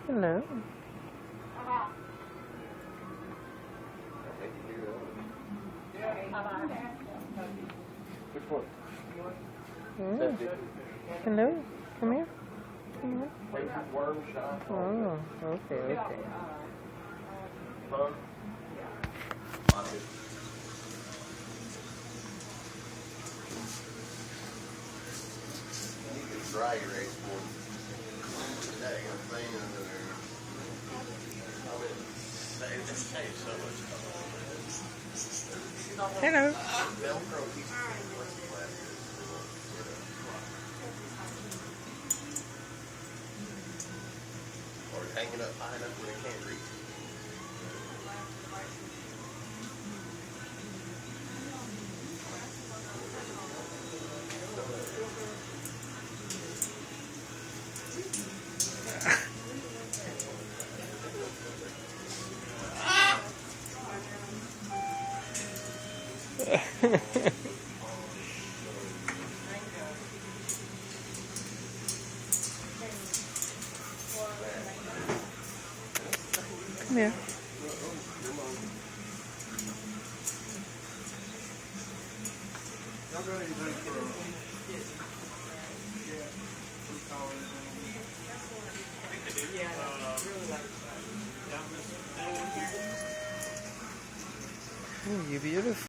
Hello. Which one? Hello. Come here. Come here. Favorite worm shot? Oh, okay. Huh? You can dry your export. That ain't a thing under there. I mean, they save so much time. Hello. Velcro keeps or hanging up high enough where they can't reach. Come here. Oh, you're beautiful.